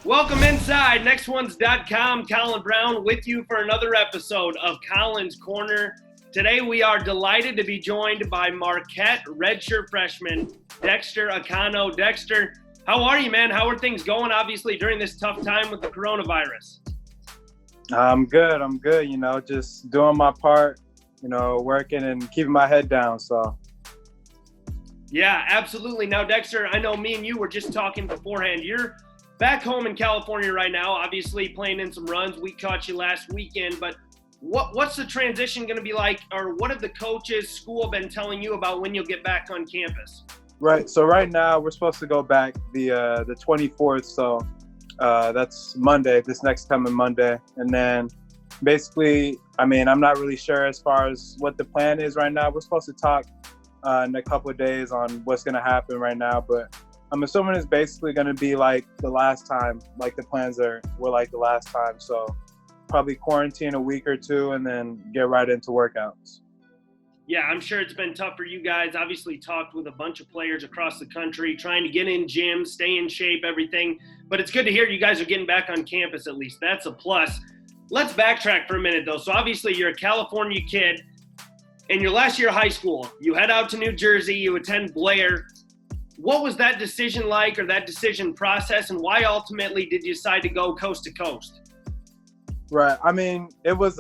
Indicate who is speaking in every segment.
Speaker 1: Welcome inside. NextOnes.com. Colin Brown with you for another episode of Colin's Corner. Today we are delighted to be joined by Marquette Redshirt Freshman Dexter Akanno. Dexter, how are you, man? How are things going, obviously, during this tough time with the coronavirus?
Speaker 2: I'm good. Just doing my part, working and keeping my head down. So.
Speaker 1: Yeah, absolutely. Now, Dexter, I know me and you were just talking beforehand. You're back home in California right now, obviously playing in some runs. We caught you last weekend, but what's the transition going to be like, or what have the coaches, school been telling you about when you'll get back on campus?
Speaker 2: Right. So right now we're supposed to go back the 24th. So that's Monday, this next coming Monday. And then basically, I'm not really sure as far as what the plan is right now. We're supposed to talk in a couple of days on what's going to happen right now, but I'm assuming it's basically going to be like the last time, like the plans were like the last time. So probably quarantine a week or two and then get right into workouts.
Speaker 1: Yeah, I'm sure it's been tough for you guys. Obviously talked with a bunch of players across the country, trying to get in gyms, stay in shape, everything. But it's good to hear you guys are getting back on campus at least. That's a plus. Let's backtrack for a minute, though. So obviously you're a California kid. In your last year of high school, you head out to New Jersey, you attend Blair. What was that decision like, or that decision process, and why ultimately did you decide to go coast to coast?
Speaker 2: Right. It was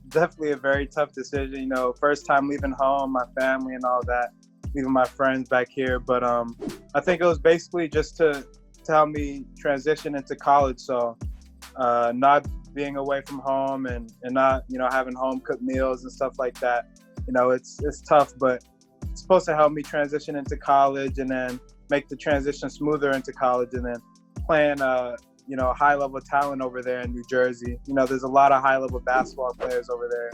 Speaker 2: definitely a very tough decision. First time leaving home, my family and all that, leaving my friends back here. But I think it was basically just to help me transition into college. So not being away from home and not, having home cooked meals and stuff like that. It's tough, but it's supposed to help me transition into college and then make the transition smoother into college, and then playing high-level talent over there in New Jersey. There's a lot of high-level basketball players over there.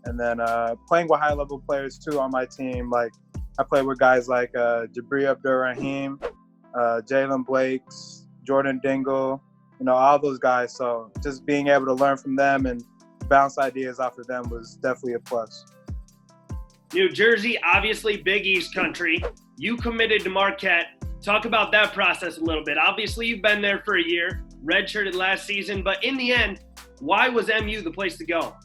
Speaker 2: And then playing with high-level players, too, on my team. Like, I play with guys like Jabri Abdur-Rahim, Jalen Blakes, Jordan Dingle, all those guys. So just being able to learn from them and bounce ideas off of them was definitely a plus.
Speaker 1: New Jersey, obviously Big East country. You committed to Marquette. Talk about that process a little bit. Obviously, you've been there for a year, redshirted last season, but in the end, why was MU the place to go?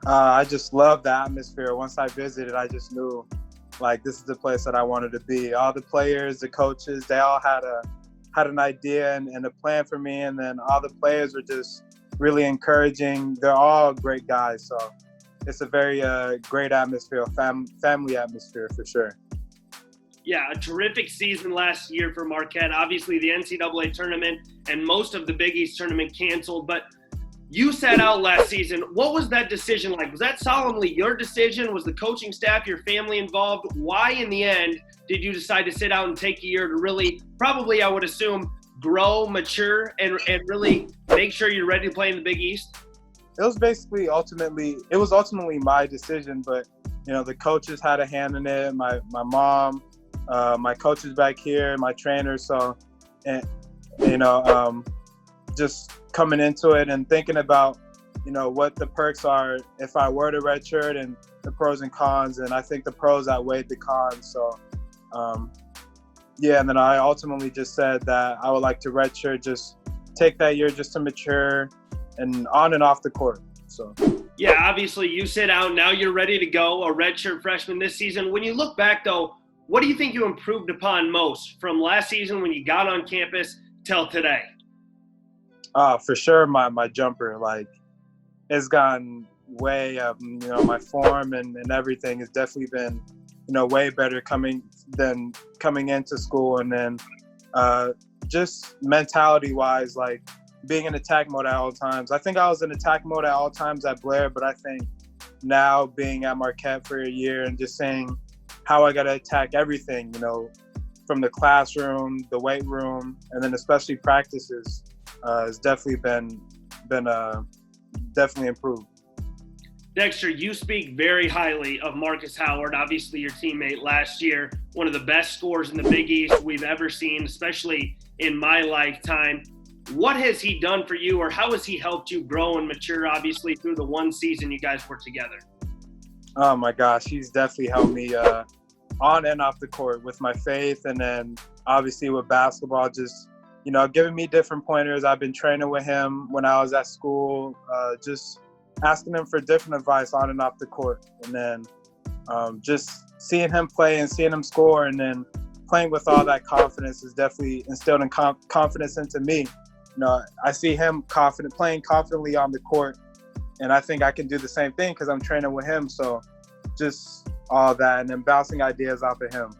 Speaker 2: I just love the atmosphere. Once I visited, I just knew, this is the place that I wanted to be. All the players, the coaches, they all had an idea and a plan for me, and then all the players were just really encouraging. They're all great guys, so it's a very great atmosphere, family atmosphere for sure.
Speaker 1: Yeah, a terrific season last year for Marquette. Obviously, the NCAA tournament and most of the Big East tournament canceled. But you sat out last season. What was that decision like? Was that solemnly your decision? Was the coaching staff, your family involved? Why, in the end, did you decide to sit out and take a year to really, probably, I would assume, grow, mature, and really make sure you're ready to play in the Big East?
Speaker 2: It was ultimately my decision, but the coaches had a hand in it. My mom, my coaches back here, my trainers. So, and just coming into it and thinking about what the perks are if I were to redshirt and the pros and cons. And I think the pros outweighed the cons. So, and then I ultimately just said that I would like to redshirt, just take that year just to mature and on and off the court. So
Speaker 1: yeah, obviously you sit out, now you're ready to go, a redshirt freshman this season. When you look back though, what do you think you improved upon most from last season when you got on campus till today?
Speaker 2: For sure my jumper, it's gotten way up. My form and everything has definitely been way better coming into school, and then just mentality wise, being in attack mode at all times. I think I was in attack mode at all times at Blair, but I think now being at Marquette for a year and just saying how I got to attack everything, from the classroom, the weight room, and then especially practices, has definitely been definitely improved.
Speaker 1: Dexter, you speak very highly of Marcus Howard, obviously your teammate last year, one of the best scorers in the Big East we've ever seen, especially in my lifetime. What has he done for you, or how has he helped you grow and mature, obviously, through the one season you guys were together?
Speaker 2: Oh, my gosh. He's definitely helped me on and off the court with my faith, and then obviously with basketball, just giving me different pointers. I've been training with him when I was at school, just asking him for different advice on and off the court. And then just seeing him play and seeing him score, and then playing with all that confidence is definitely instilled in confidence into me. I see him playing confidently on the court, and I think I can do the same thing because I'm training with him. So just all that, and then bouncing ideas off of him.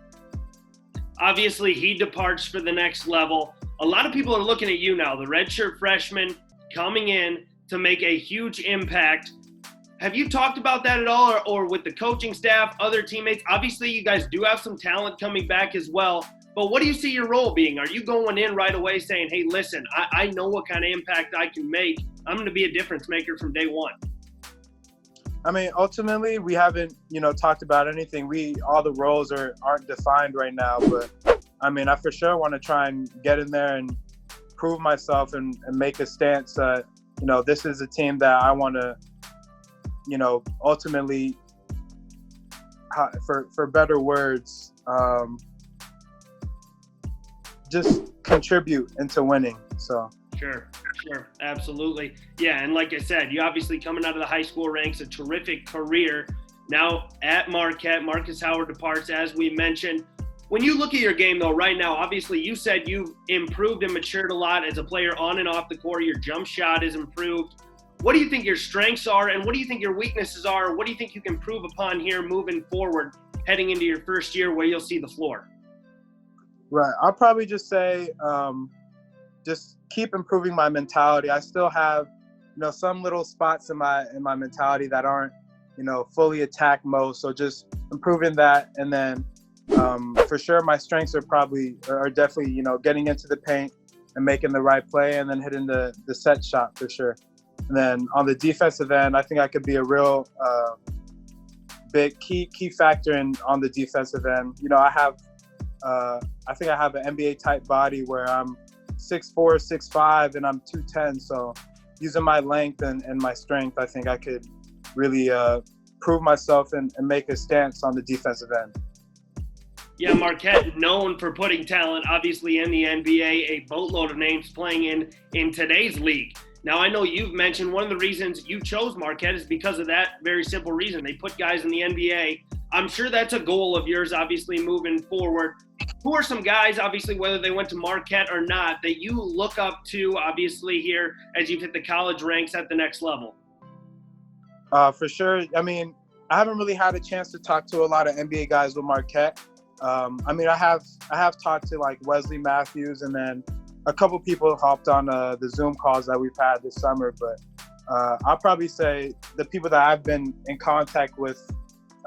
Speaker 1: Obviously, he departs for the next level. A lot of people are looking at you now, the redshirt freshman coming in to make a huge impact. Have you talked about that at all, or with the coaching staff, other teammates? Obviously, you guys do have some talent coming back as well, but what do you see your role being? Are you going in right away saying, hey, listen, I know what kind of impact I can make. I'm going to be a difference maker from day one?
Speaker 2: I mean, ultimately, we haven't, talked about anything. All the roles aren't defined right now, but I mean, I for sure want to try and get in there and prove myself and make a stance that, this is a team that I want to, ultimately, for better words, just contribute into winning. So. Sure,
Speaker 1: absolutely. Yeah, and like I said, you obviously coming out of the high school ranks, a terrific career. Now at Marquette, Marcus Howard departs, as we mentioned. When you look at your game, though, right now, obviously you said you've improved and matured a lot as a player on and off the court. Your jump shot is improved. What do you think your strengths are, and what do you think your weaknesses are? What do you think you can improve upon here moving forward, heading into your first year where you'll see the floor?
Speaker 2: Right. I'll probably just say just keep improving my mentality. I still have, some little spots in my mentality that aren't, fully attack mode. So just improving that, and then for sure my strengths are definitely, getting into the paint and making the right play, and then hitting the set shot for sure. And then on the defensive end, I think I could be a real big key factor on the defensive end. I think I have an NBA type body where I'm 6'4", 6'5", and I'm 210. So using my length and my strength, I think I could really prove myself and make a stance on the defensive end.
Speaker 1: Yeah, Marquette known for putting talent, obviously, in the NBA, a boatload of names playing in today's league. Now, I know you've mentioned one of the reasons you chose Marquette is because of that very simple reason. They put guys in the NBA. I'm sure that's a goal of yours, obviously, moving forward. Who are some guys, obviously, whether they went to Marquette or not, that you look up to, obviously, here as you've hit the college ranks at the next level?
Speaker 2: For sure. I mean, I haven't really had a chance to talk to a lot of NBA guys with Marquette. I have talked to like Wesley Matthews, and then a couple people hopped on the Zoom calls that we've had this summer. But I'll probably say the people that I've been in contact with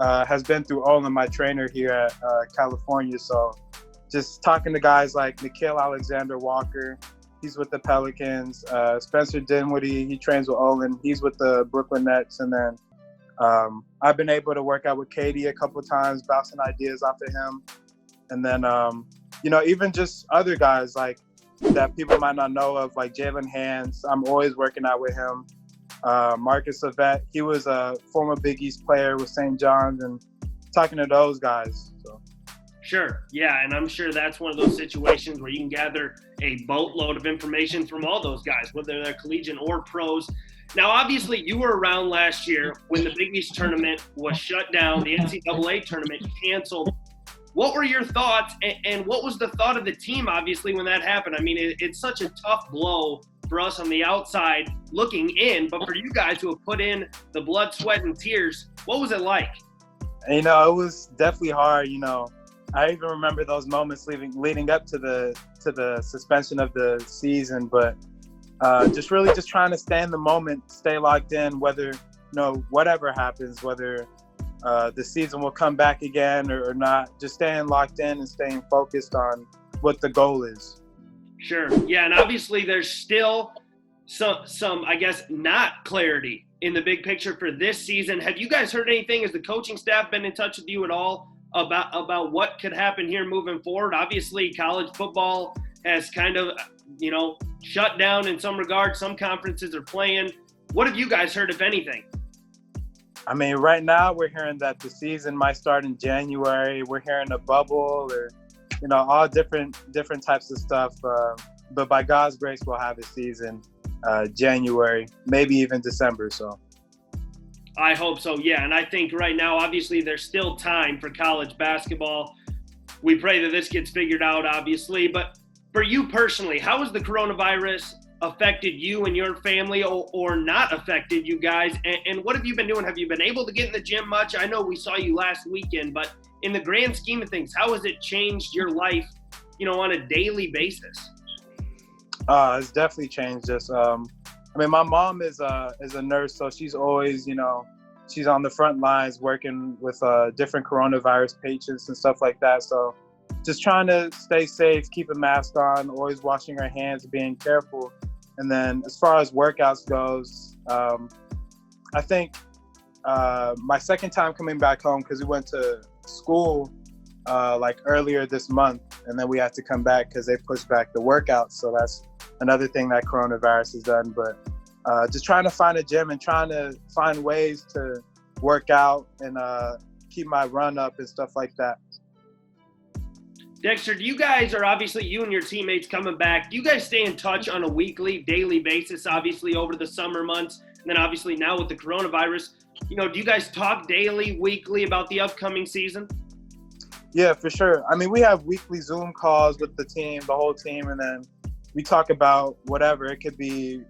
Speaker 2: has been through Olin, my trainer here at California. So just talking to guys like Nickeil Alexander-Walker, he's with the Pelicans. Spencer Dinwiddie, he trains with Olin. He's with the Brooklyn Nets. And then I've been able to work out with Katie a couple of times, bouncing ideas off of him. And then, even just other guys like that people might not know of, like Jalen Hands. I'm always working out with him. Marcus Levet, he was a former Big East player with St. John's, and talking to those guys. So.
Speaker 1: Sure. Yeah, and I'm sure that's one of those situations where you can gather a boatload of information from all those guys, whether they're collegiate or pros. Now, obviously, you were around last year when the Big East tournament was shut down, the NCAA tournament canceled. What were your thoughts, and what was the thought of the team, obviously, when that happened? I mean, it's such a tough blow for us on the outside looking in, but for you guys who have put in the blood, sweat, and tears, what was it like?
Speaker 2: It was definitely hard. I even remember those moments leading up to the suspension of the season, but just trying to stay in the moment, stay locked in, whether whatever happens, whether the season will come back again or not, just staying locked in and staying focused on what the goal is.
Speaker 1: Sure. Yeah, and obviously there's still some I guess, not clarity in the big picture for this season. Have you guys heard anything? Has the coaching staff been in touch with you at all about what could happen here moving forward? Obviously, college football has kind of, shut down in some regards. Some conferences are playing. What have you guys heard, if anything?
Speaker 2: I mean, right now we're hearing that the season might start in January. We're hearing a bubble, or all different types of stuff. but by God's grace, we'll have a season January, maybe even December. So
Speaker 1: I hope so, yeah. And I think right now, obviously, there's still time for college basketball. We pray that this gets figured out, obviously. But for you personally, how has the coronavirus affected you and your family, or not affected you guys? And what have you been doing? Have you been able to get in the gym much? I know we saw you last weekend, but in the grand scheme of things, how has it changed your life, on a daily basis?
Speaker 2: It's definitely changed us. My mom is a nurse, so she's always, she's on the front lines working with different coronavirus patients and stuff like that. So just trying to stay safe, keep a mask on, always washing our hands, being careful. And then as far as workouts goes, I think my second time coming back home, because we went to school earlier this month, and then we had to come back because they pushed back the workouts. So that's another thing that coronavirus has done. But just trying to find a gym and trying to find ways to work out and keep my run up and stuff like that.
Speaker 1: Dexter, you and your teammates coming back, do you guys stay in touch on a weekly, daily basis, obviously over the summer months, and then obviously now with the coronavirus? Do you guys talk daily, weekly about the upcoming season?
Speaker 2: Yeah, for sure. We have weekly Zoom calls with the team, the whole team, and then we talk about whatever. It could be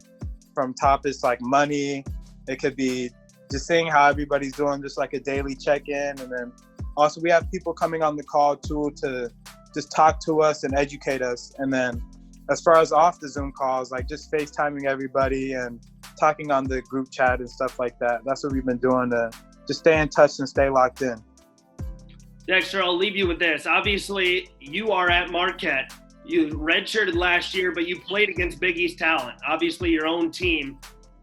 Speaker 2: from topics like money. It could be just seeing how everybody's doing, just like a daily check-in. And then also we have people coming on the call too to just talk to us and educate us. And then as far as off the Zoom calls, like just FaceTiming everybody and talking on the group chat and stuff like that. That's what we've been doing to just stay in touch and stay locked in.
Speaker 1: Dexter, I'll leave you with this. Obviously, you are at Marquette. You redshirted last year, but you played against Big East talent, obviously your own team.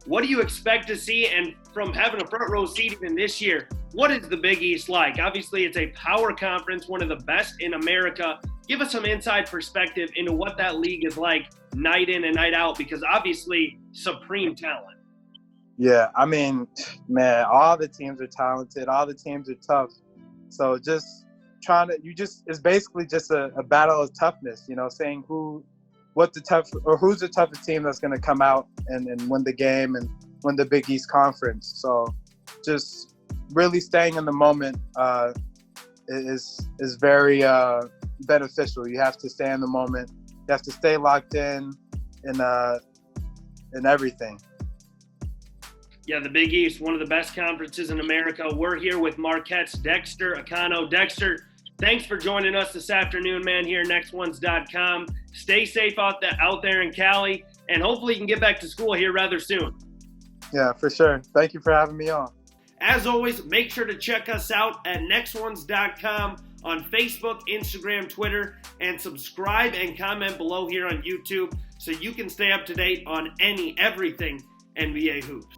Speaker 1: What do you expect to see? And from having a front row seat even this year, what is the Big East like? Obviously, it's a power conference, one of the best in America. Give us some inside perspective into what that league is like night in and night out, because obviously supreme talent.
Speaker 2: Yeah, man, all the teams are talented. All the teams are tough. So just it's basically just a battle of toughness, saying who's the toughest team that's going to come out and win the game and win the Big East Conference. So just really staying in the moment is very beneficial. You have to stay in the moment. You have to stay locked in everything.
Speaker 1: Yeah, the Big East, one of the best conferences in America. We're here with Marquette's Dexter Akanno. Dexter, thanks for joining us this afternoon, man, here at nextones.com. Stay safe out there in Cali, and hopefully you can get back to school here rather soon.
Speaker 2: Yeah, for sure. Thank you for having me on.
Speaker 1: As always, make sure to check us out at nextones.com on Facebook, Instagram, Twitter, and subscribe and comment below here on YouTube so you can stay up to date on everything NBA hoops.